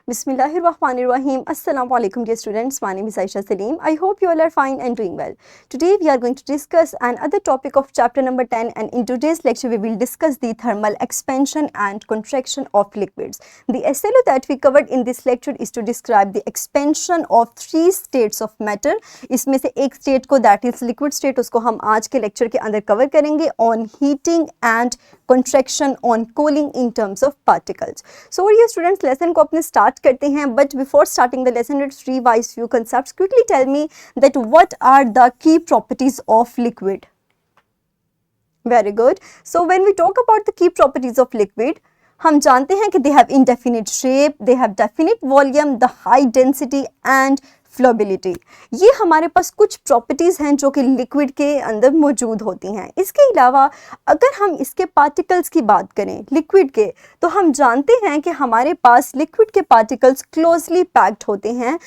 Bismillahirrahmanirrahim. Assalamu alaikum dear students. My name is Aisha Salim. I hope you all are fine and doing well. Today we are going to discuss another topic of chapter number 10, and in today's lecture we will discuss the thermal expansion and contraction of liquids. The SLO that we covered in this lecture is to describe the expansion of three states of matter. इसमें से एक state को that is liquid state उसको हम आज के lecture के अंदर cover करेंगे on heating and contraction on cooling in terms of particles. So dear students, lesson को अपने start करते हैं, but before starting the lesson let's revise few concepts. Quickly tell me that what are the key properties of liquid? Very good. So when we talk about the key properties of liquid, हम जानते हैं कि they have indefinite shape, they have definite volume, the high density and flowability. ये हमारे पास कुछ properties हैं जो कि लिक्विड के अंदर मौजूद होती हैं. इसके अलावा अगर हम इसके पार्टिकल्स की बात करें लिक्विड के, तो हम जानते हैं कि हमारे पास लिक्विड के पार्टिकल्स क्लोजली पैक्ड होते हैं,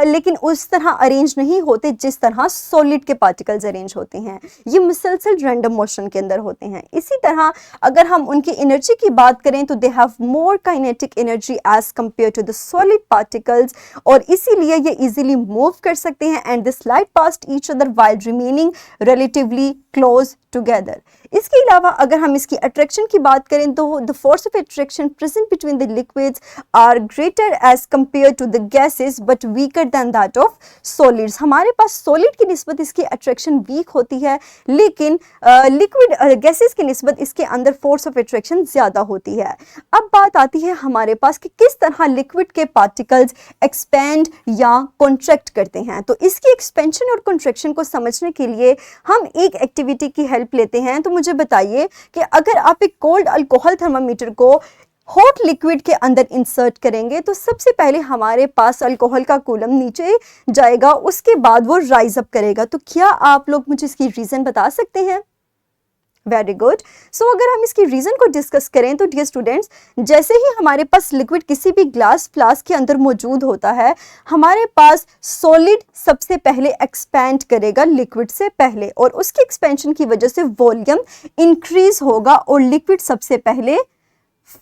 लेकिन उस तरह अरेंज नहीं होते जिस तरह सॉलिड के पार्टिकल्स अरेंज होते हैं. ये मुसलसल रैंडम मोशन के अंदर होते हैं. इसी तरह अगर हम उनकी एनर्जी की बात करें तो they have more kinetic energy as compare to the solid particles, और इसीलिए ये इजीली मूव कर सकते हैं and they slide past each other while remaining relatively close together. इसके अलावा अगर हम इसकी अट्रैक्शन की बात करें तो the force of attraction present between the liquids are greater as compare to the gases but weaker than that of solids. हमारे पास सॉलिड की निस्बत इसकी अट्रैक्शन वीक होती है, लेकिन लिक्विड गैसेस की निस्बत इसके अंदर फोर्स ऑफ अट्रैक्शन ज़्यादा होती है. अब बात आती है हमारे पास कि किस तरह लिक्विड के पार्टिकल्स एक्सपेंड या कॉन्ट्रैक्ट करते हैं. तो इसकी एक्सपेंशन और कॉन्ट्रैक्शन को समझने के लिए हम एक एक्टिविटी की हेल्प लेते हैं. तो मुझे बताइए कि अगर आप एक कोल्ड अल्कोहल थर्मामीटर को हॉट लिक्विड के अंदर इंसर्ट करेंगे तो सबसे पहले हमारे पास अल्कोहल का कूलम नीचे जाएगा, उसके बाद वो राइज अप करेगा. तो क्या आप लोग मुझे इसकी रीज़न बता सकते हैं? Very good. सो अगर हम इसकी रीज़न को डिस्कस करें तो डियर स्टूडेंट्स, जैसे ही हमारे पास लिक्विड किसी भी ग्लास फ्लास्क के अंदर मौजूद होता है, हमारे पास सॉलिड सबसे पहले एक्सपैंड करेगा लिक्विड से पहले, और उसकी एक्सपेंशन की वजह से वॉल्यूम इंक्रीज होगा और लिक्विड सबसे पहले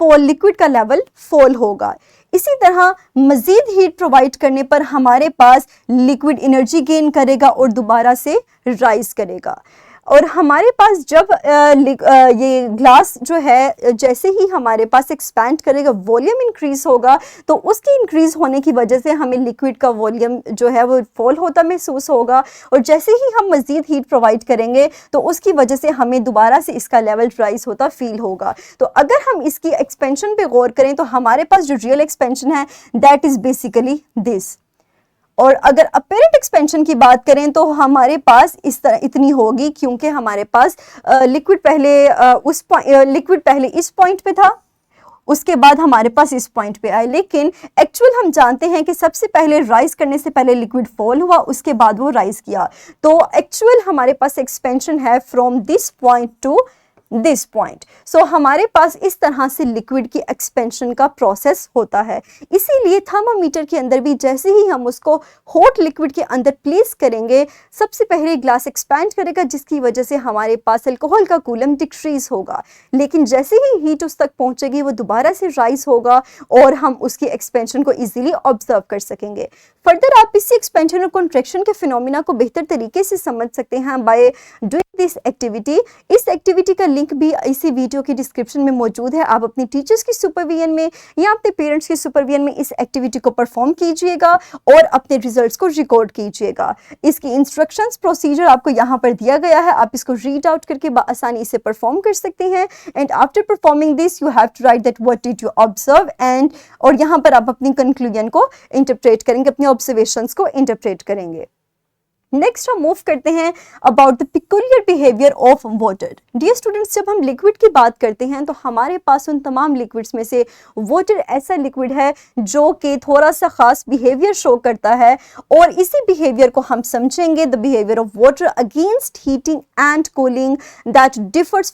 लिक्विड का लेवल फॉल होगा. इसी तरह मज़ीद हीट प्रोवाइड करने पर हमारे पास लिक्विड एनर्जी गेन करेगा और दोबारा से राइज करेगा. और हमारे पास जब ये ग्लास जो है जैसे ही हमारे पास एक्सपैंड करेगा वॉल्यूम इंक्रीज होगा, तो उसकी इंक्रीज होने की वजह से हमें लिक्विड का वॉल्यूम जो है वो फॉल होता महसूस होगा, और जैसे ही हम मज़ीद हीट प्रोवाइड करेंगे तो उसकी वजह से हमें दोबारा से इसका लेवल राइज होता फील होगा. तो अगर हम इसकी एक्सपेंशन पे गौर करें तो हमारे पास जो रियल एक्सपेंशन है दैट इज़ बेसिकली दिस. और अगर अपेरेंट एक्सपेंशन की बात करें तो हमारे पास इस तरह इतनी होगी, क्योंकि हमारे पास लिक्विड पहले इस पॉइंट पे था, उसके बाद हमारे पास इस पॉइंट पे आए, लेकिन एक्चुअल हम जानते हैं कि सबसे पहले राइज करने से पहले लिक्विड फॉल हुआ, उसके बाद वो राइज किया. तो एक्चुअल हमारे पास एक्सपेंशन है from this point to this point. So हमारे पास इस तरह से लिक्विड की एक्सपेंशन का प्रोसेस होता है. इसीलिए थर्मामीटर के अंदर भी जैसे ही हम उसको हॉट लिक्विड के अंदर प्लेस करेंगे, सबसे पहले ग्लास एक्सपैंड करेगा जिसकी वजह से हमारे पास अल्कोहल का कूलम डिक्रीज होगा, लेकिन जैसे ही हीट उस तक पहुंचेगी वो दोबारा से राइज होगा और हम उसकी एक्सपेंशन को इजीली ऑब्जर्व कर सकेंगे. फर्दर आप इसी एक्सपेंशन और कॉन्ट्रैक्शन के फिनोमिना को बेहतर तरीके से समझ सकते हैं बाय डूइंग दिस एक्टिविटी. इस एक्टिविटी का लिंक भी इसी वीडियो की डिस्क्रिप्शन में मौजूद है. आप अपनी टीचर्स की सुपरविजन में या अपने पेरेंट्स की सुपरविजन में इस एक्टिविटी को परफॉर्म कीजिएगा और अपने रिजल्ट्स को रिकॉर्ड कीजिएगा. इसकी इंस्ट्रक्शंस प्रोसीजर आपको यहाँ पर दिया गया है, आप इसको रीड आउट करके आसानी से परफॉर्म कर सकते हैं. And after performing this you have to write that what did you observe, and और यहाँ पर आप अपनी कंक्लूजन को इंटरप्रेट करेंगे, अपने ऑब्जर्वेशंस को इंटरप्रेट करेंगे. नेक्स्ट हम मूव करते हैं about the peculiar behaviour of water. Dear students, जब हम लिक्विड की बात करते हैं तो हमारे पास उन तमाम लिक्विड्स में से वाटर ऐसा लिक्विड है जो कि थोड़ा सा खास बिहेवियर शो करता है, और इसी बिहेवियर को हम समझेंगे the behaviour of water against heating and cooling that differs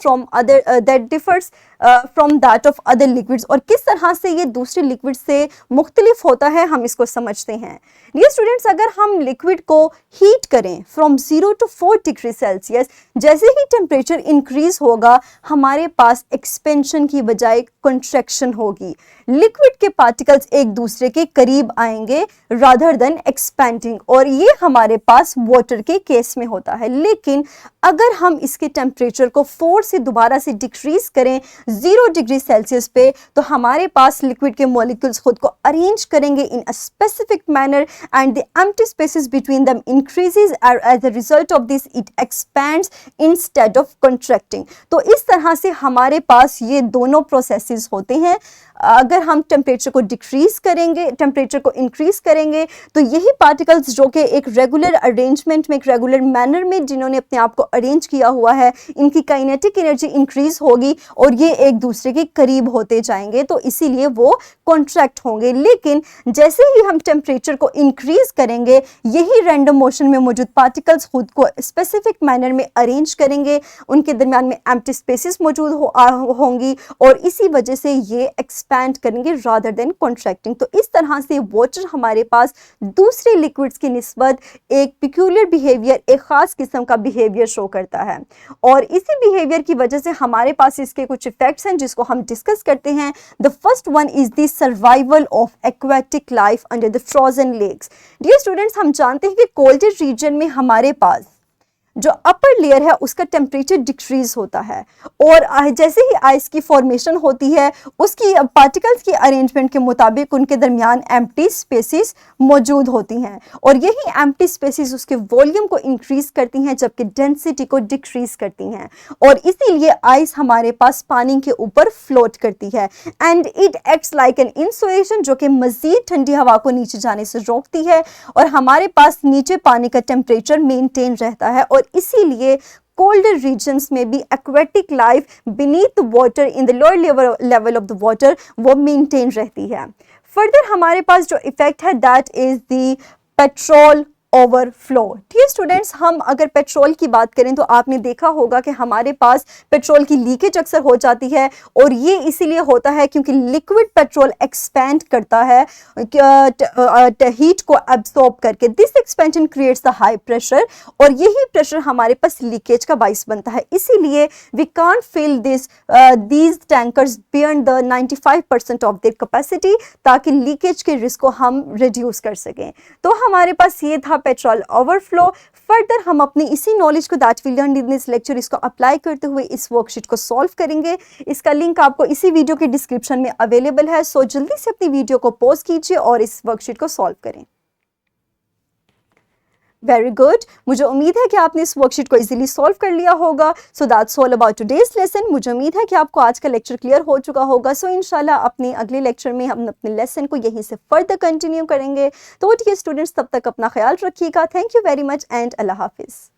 from that of other liquids. और किस तरह से ये दूसरे लिक्विड से मुख्तलिफ होता है हम इसको समझते हैं. डियर स्टूडेंट्स, अगर हम लिक्विड को हीट करें फ्रॉम 0 to 4 डिग्री सेल्सियस, जैसे ही टेम्परेचर इंक्रीज होगा हमारे पास एक्सपेंशन की बजाय कंट्रैक्शन होगी. लिक्विड के पार्टिकल्स एक दूसरे के करीब आएंगे रादर देन एक्सपैंडिंग, और ये हमारे पास वाटर के केस में होता है। लेकिन अगर हम इसके टेम्परेचर को 4 से दोबारा से डिक्रीज करें 0 डिग्री सेल्सियस पे, तो हमारे पास लिक्विड के मॉलिक्यूल्स खुद को अरेंज करेंगे in a specific manner and the empty spaces between them increases और as a result of this it expands instead of contracting. तो इस तरह से हमारे पास ये दोनों प्रोसेसेस होते हैं। अगर हम टेम्परेचर को डिक्रीज करेंगे, टेम्परेचर को इंक्रीज करेंगे, तो यही पार्टिकल्स जो कि एक रेगुलर अरेंजमेंट में, एक रेगुलर मैनर में जिन्होंने अपने आप को अरेंज किया हुआ है, इनकी काइनेटिक एनर्जी इंक्रीज होगी और ये एक दूसरे के करीब होते जाएंगे, तो इसीलिए वो कॉन्ट्रैक्ट होंगे। लेकिन जैसे ही हम टेम्परेचर को इंक्रीज करेंगे, यही रैंडम मोशन में मौजूद पार्टिकल्स खुद को स्पेसिफिक मैनर में अरेंज करेंगे, उनके दरमियान में एम्प्टी स्पेसेस मौजूद होंगी और इसी वजह से ये एक्सपैंड करेंगे रादर देन कॉन्ट्रैक्टिंग। तो इस तरह से वाटर हमारे पास दूसरे लिक्विड्स की निस्बत एक पिक्यूलियर बिहेवियर, एक खास किस्म का बिहेवियर शो करता है, और इसी बिहेवियर की वजह से हमारे पास इसके कुछ इफेक्ट्स हैं जिसको हम डिस्कस करते हैं। The first one is the survival of aquatic life under the frozen lakes. Dear students, हम जानते हैं कि कोल्डेड रीजन में हमारे पास जो अपर लेयर है उसका टेम्परेचर डिक्रीज होता है, और जैसे ही आइस की फॉर्मेशन होती है उसकी पार्टिकल्स की अरेंजमेंट के मुताबिक उनके दरमियान एम्प्टी स्पेसेस मौजूद होती हैं, और यही एम्प्टी स्पेसेस उसके वॉल्यूम को इंक्रीज करती हैं जबकि डेंसिटी को डिक्रीज करती हैं, और इसीलिए आइस हमारे पास पानी के ऊपर फ्लोट करती है and it acts like an insulation, जो कि मजीद ठंडी हवा को नीचे जाने से रोकती है और हमारे पास नीचे पानी का टेम्परेचर मेंटेन रहता है, और इसीलिए colder regions में भी aquatic life beneath the water in the lower level of the water वो maintain रहती है। Further हमारे पास जो effect है that is the petrol overflow. ठीक स्टूडेंट्स, हम अगर पेट्रोल की बात करें तो आपने देखा होगा कि हमारे पास पेट्रोल की लीकेज अक्सर हो जाती है, और ये इसीलिए होता है क्योंकि लिक्विड पेट्रोल एक्सपैंड करता है हीट को एब्सॉर्ब करके। This expansion creates the high pressure, और यही प्रेशर हमारे पास लीकेज का बाइस बनता है। इसीलिए we can't fill these tankers beyond the 95% of their capacity, ताकि लीकेज के रिस्क को हम रिड्यूस कर सकें। तो हमारे पास ये था पेट्रोल ओवरफ्लो। फर्दर हम अपनी इसी नॉलेज को that we learn in this lecture इसको अप्लाई करते हुए इस वर्कशीट को सॉल्व करेंगे। इसका लिंक आपको इसी वीडियो के डिस्क्रिप्शन में अवेलेबल है, सो जल्दी से अपनी वीडियो को पॉज कीजिए और इस वर्कशीट को सॉल्व करें। वेरी गुड, मुझे उम्मीद है कि आपने इस वर्कशीट को इजीली सॉल्व कर लिया होगा। So that's all about today's lesson. मुझे उम्मीद है कि आपको आज का लेक्चर क्लियर हो चुका होगा। सो इंशाल्लाह अपने अगले लेक्चर में हम अपने लेसन को यहीं से फर्दर कंटिन्यू करेंगे। तो डियर स्टूडेंट्स, तब तक अपना ख्याल रखिएगा। Thank you very much and अल्लाह हाफिज़।